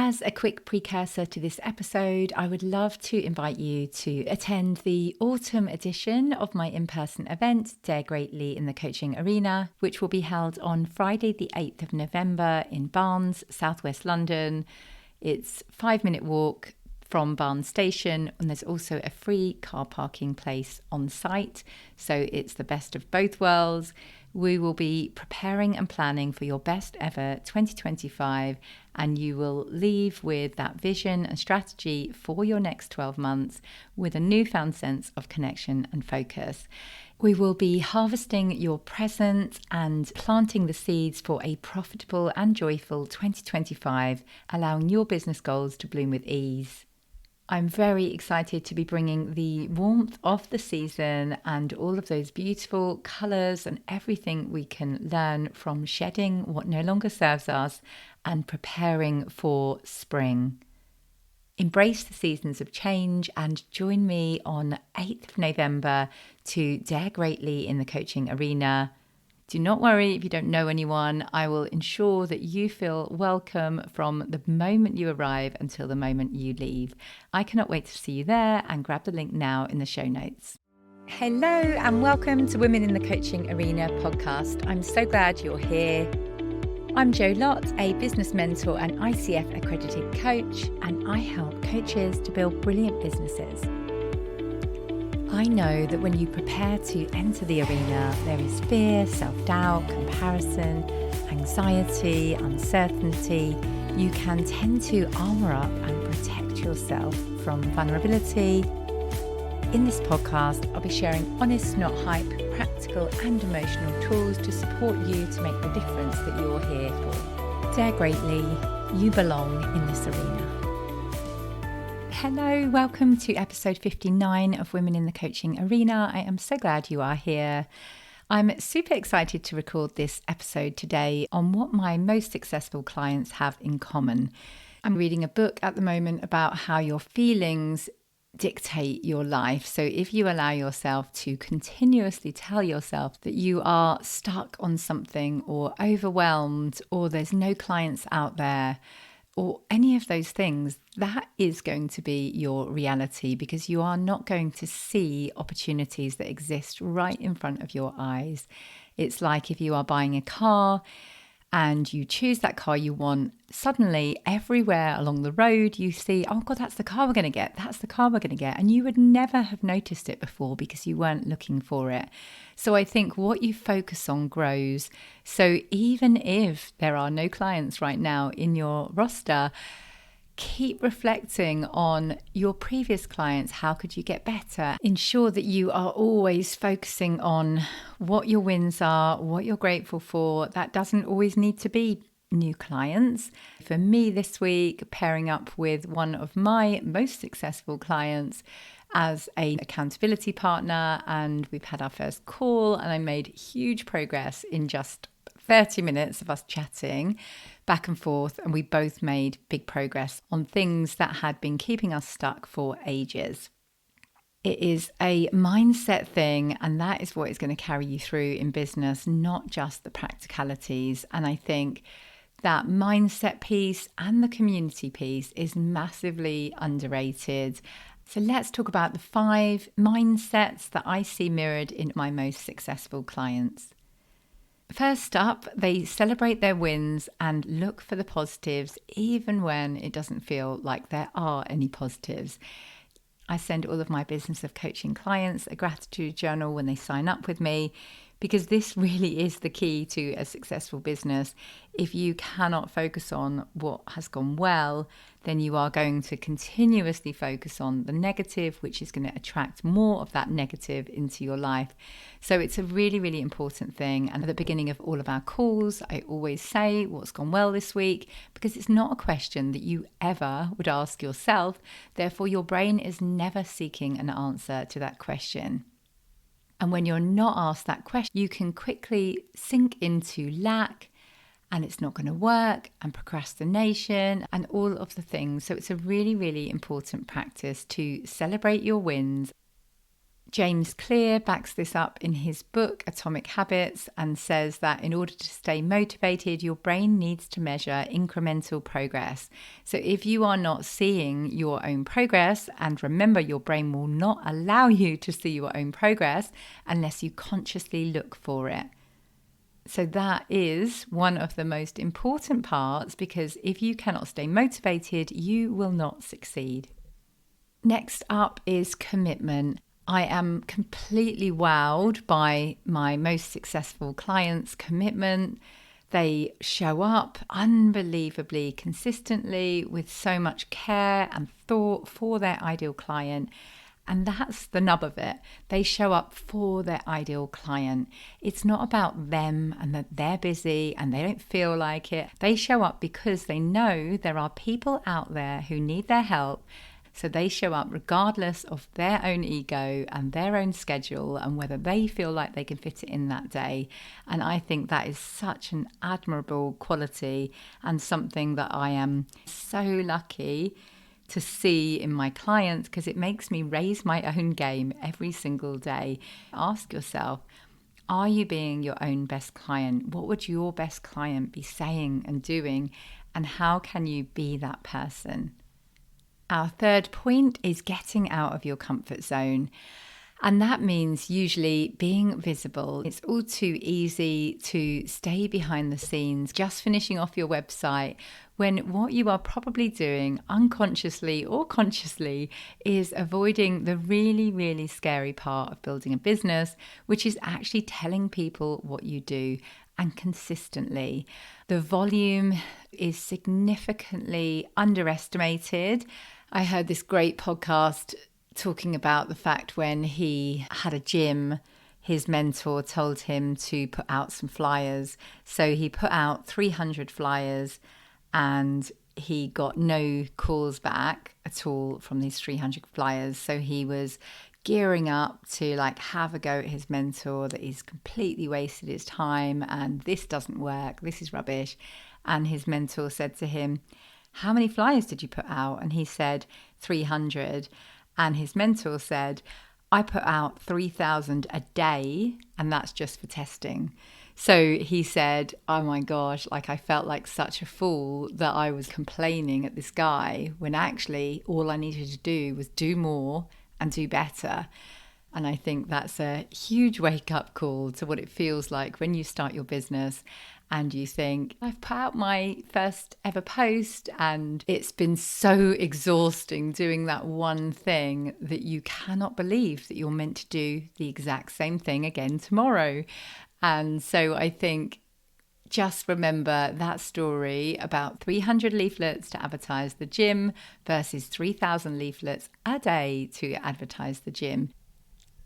As a quick precursor to this episode, I would love to invite you to attend the autumn edition of my in-person event, Dare Greatly in the Coaching Arena, which will be held on Friday the 8th of November in Barnes, southwest London. It's a 5-minute walk from Barnes Station, and there's also a free car parking place on site. So it's the best of both worlds. We will be preparing and planning for your best ever 2025, and you will leave with that vision and strategy for your next 12 months with a newfound sense of connection and focus. We will be harvesting your present and planting the seeds for a profitable and joyful 2025, allowing your business goals to bloom with ease. I'm very excited to be bringing the warmth of the season and all of those beautiful colours and everything we can learn from shedding what no longer serves us and preparing for spring. Embrace the seasons of change and join me on 8th of November to Dare Greatly in the Coaching Arena. Do not worry if you don't know anyone. I will ensure that you feel welcome from the moment you arrive until the moment you leave. I cannot wait to see you there, and grab the link now in the show notes. Hello and welcome to Women in the Coaching Arena podcast. I'm so glad you're here. I'm Jo Lott, a business mentor and ICF accredited coach, and I help coaches to build brilliant businesses. I know that when you prepare to enter the arena, there is fear, self-doubt, comparison, anxiety, uncertainty. You can tend to armor up and protect yourself from vulnerability. In this podcast, I'll be sharing honest, not hype, practical and emotional tools to support you to make the difference that you're here for. Dare greatly, you belong in this arena. Hello, welcome to episode 59 of Women in the Coaching Arena. I am so glad you are here. I'm super excited to record this episode today on what my most successful clients have in common. I'm reading a book at the moment about how your feelings dictate your life. So if you allow yourself to continuously tell yourself that you are stuck on something or overwhelmed or there's no clients out there, or any of those things, that is going to be your reality, because you are not going to see opportunities that exist right in front of your eyes. It's like if you are buying a car and you choose that car you want, suddenly everywhere along the road you see, oh God, that's the car we're going to get. That's the car we're going to get. And you would never have noticed it before because you weren't looking for it. So I think what you focus on grows. So even if there are no clients right now in your roster, keep reflecting on your previous clients. How could you get better? Ensure that you are always focusing on what your wins are, what you're grateful for. That doesn't always need to be new clients. For me this week, pairing up with one of my most successful clients as an accountability partner, and we've had our first call, and I made huge progress in just 30 minutes of us chatting back and forth, and we both made big progress on things that had been keeping us stuck for ages. It is a mindset thing, and that is what is going to carry you through in business, not just the practicalities. And I think that mindset piece and the community piece is massively underrated. So let's talk about the 5 mindsets that I see mirrored in my most successful clients. First up, they celebrate their wins and look for the positives, even when it doesn't feel like there are any positives. I send all of my business of coaching clients a gratitude journal when they sign up with me, because this really is the key to a successful business. If you cannot focus on what has gone well, then you are going to continuously focus on the negative, which is going to attract more of that negative into your life. So it's a really, really important thing. And at the beginning of all of our calls, I always say what's gone well this week, because it's not a question that you ever would ask yourself. Therefore, your brain is never seeking an answer to that question. And when you're not asked that question, you can quickly sink into lack, and it's not going to work, and procrastination and all of the things. So it's a really, really important practice to celebrate your wins. James Clear backs this up in his book, Atomic Habits, and says that in order to stay motivated, your brain needs to measure incremental progress. So if you are not seeing your own progress, and remember, your brain will not allow you to see your own progress unless you consciously look for it. So that is one of the most important parts, because if you cannot stay motivated, you will not succeed. Next up is commitment. I am completely wowed by my most successful clients' commitment. They show up unbelievably consistently with so much care and thought for their ideal client. And that's the nub of it. They show up for their ideal client. It's not about them and that they're busy and they don't feel like it. They show up because they know there are people out there who need their help. So they show up regardless of their own ego and their own schedule and whether they feel like they can fit it in that day. And I think that is such an admirable quality and something that I am so lucky to see in my clients, because it makes me raise my own game every single day. Ask yourself, are you being your own best client? What would your best client be saying and doing? And how can you be that person? Our third point is getting out of your comfort zone. And that means usually being visible. It's all too easy to stay behind the scenes, just finishing off your website, when what you are probably doing unconsciously or consciously is avoiding the really, really scary part of building a business, which is actually telling people what you do, and consistently. The volume is significantly underestimated. I heard this great podcast talking about the fact when he had a gym, his mentor told him to put out some flyers. So he put out 300 flyers and he got no calls back at all from these 300 flyers. So he was gearing up to have a go at his mentor, that he's completely wasted his time and this doesn't work, this is rubbish. And his mentor said to him, how many flyers did you put out? And he said 300. And his mentor said, I put out 3,000 a day, and that's just for testing. So he said, oh my gosh, I felt like such a fool that I was complaining at this guy when actually all I needed to do was do more and do better. And I think that's a huge wake-up call to what it feels like when you start your business and you think, I've put out my first ever post and it's been so exhausting doing that one thing that you cannot believe that you're meant to do the exact same thing again tomorrow. And so I think just remember that story about 300 leaflets to advertise the gym versus 3,000 leaflets a day to advertise the gym.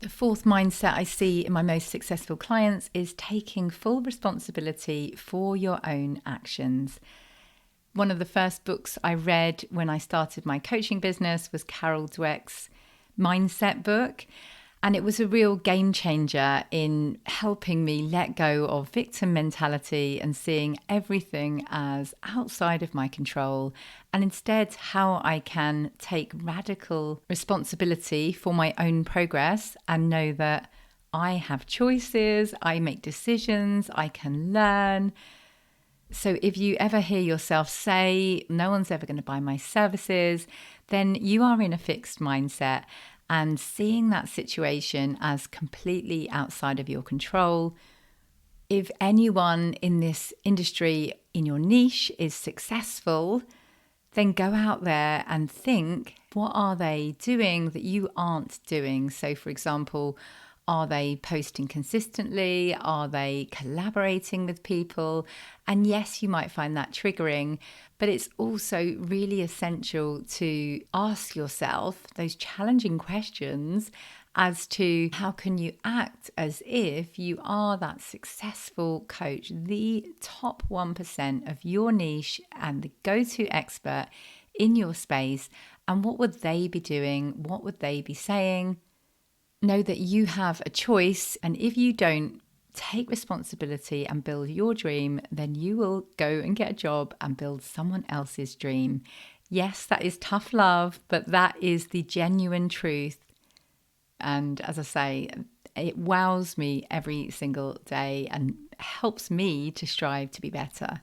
The fourth mindset I see in my most successful clients is taking full responsibility for your own actions. One of the first books I read when I started my coaching business was Carol Dweck's mindset book. And it was a real game changer in helping me let go of victim mentality and seeing everything as outside of my control, and instead how I can take radical responsibility for my own progress and know that I have choices, I make decisions, I can learn. So if you ever hear yourself say, no one's ever going to buy my services, then you are in a fixed mindset. And seeing that situation as completely outside of your control. If anyone in this industry, in your niche, is successful, then go out there and think, what are they doing that you aren't doing? So, for example, are they posting consistently? Are they collaborating with people? And yes, you might find that triggering, but it's also really essential to ask yourself those challenging questions as to how can you act as if you are that successful coach, the top 1% of your niche and the go-to expert in your space. And what would they be doing? What would they be saying? Know that you have a choice, and if you don't take responsibility and build your dream, then you will go and get a job and build someone else's dream. Yes, that is tough love, but that is the genuine truth. And as I say, it wows me every single day and helps me to strive to be better.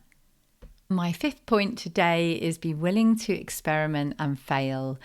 My fifth point today is be willing to experiment and fail.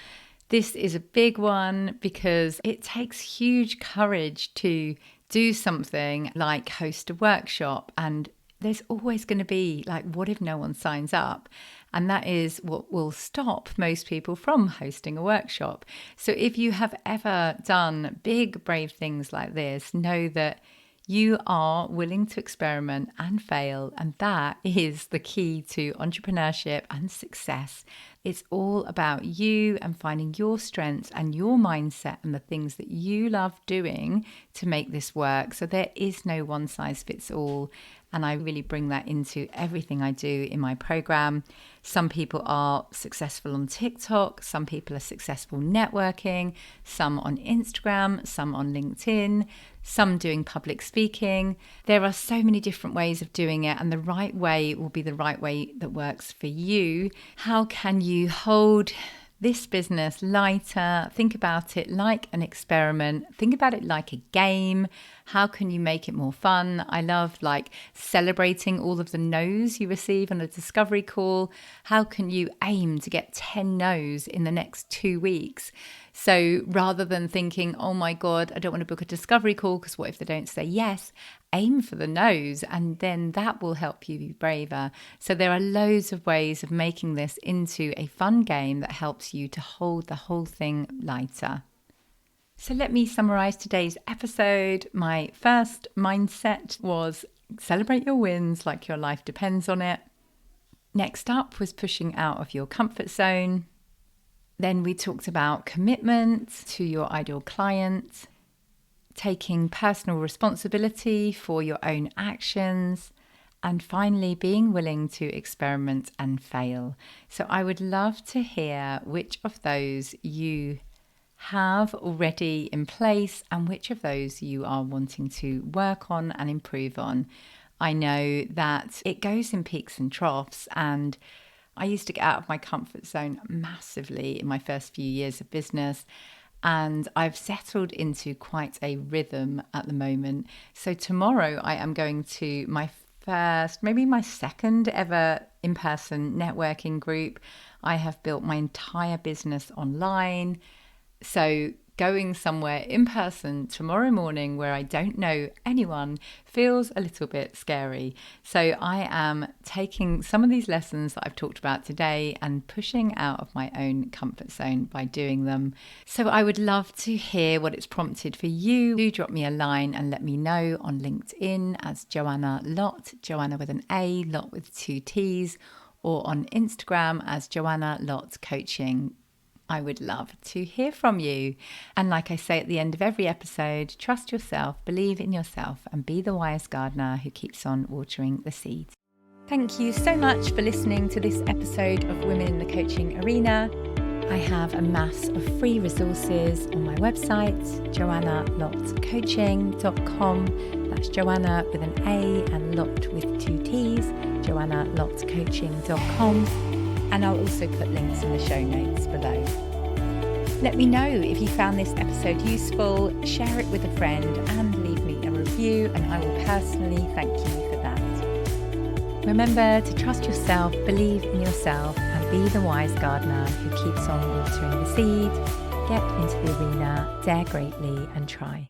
This is a big one because it takes huge courage to do something like host a workshop, and there's always going to be like, what if no one signs up? And that is what will stop most people from hosting a workshop. So if you have ever done big, brave things like this, know that you are willing to experiment and fail, and that is the key to entrepreneurship and success. It's all about you and finding your strengths and your mindset and the things that you love doing to make this work. So there is no one size fits all. And I really bring that into everything I do in my program. Some people are successful on TikTok, some people are successful networking, some on Instagram, some on LinkedIn, some doing public speaking. There are so many different ways of doing it, and the right way will be the right way that works for you. How can you hold this business lighter? Think about it like an experiment. Think about it like a game. How can you make it more fun? I love like celebrating all of the no's you receive on a discovery call. How can you aim to get 10 no's in the next 2 weeks? So rather than thinking, oh my God, I don't want to book a discovery call because what if they don't say yes? Aim for the no's, and then that will help you be braver. So there are loads of ways of making this into a fun game that helps you to hold the whole thing lighter. So let me summarize today's episode. My first mindset was celebrate your wins like your life depends on it. Next up was pushing out of your comfort zone. Then we talked about commitment to your ideal client, taking personal responsibility for your own actions, and finally being willing to experiment and fail. So I would love to hear which of those you have already in place and which of those you are wanting to work on and improve on. I know that it goes in peaks and troughs, and I used to get out of my comfort zone massively in my first few years of business, and I've settled into quite a rhythm at the moment. So tomorrow I am going to my first, maybe my second ever in-person networking group. I have built my entire business online. So going somewhere in person tomorrow morning where I don't know anyone feels a little bit scary. So I am taking some of these lessons that I've talked about today and pushing out of my own comfort zone by doing them. So I would love to hear what it's prompted for you. Do drop me a line and let me know on LinkedIn as Joanna Lott, Joanna with an A, Lott with 2 T's, or on Instagram as Joanna Lott Coaching. I would love to hear from you. And like I say at the end of every episode, trust yourself, believe in yourself, and be the wise gardener who keeps on watering the seeds. Thank you so much for listening to this episode of Women in the Coaching Arena. I have a mass of free resources on my website, joannalottcoaching.com. That's Joanna with an A and Lott with 2 T's, joannalottcoaching.com. And I'll also put links in the show notes below. Let me know if you found this episode useful, share it with a friend, and leave me a review, and I will personally thank you for that. Remember to trust yourself, believe in yourself, and be the wise gardener who keeps on watering the seed. Get into the arena, dare greatly, and try.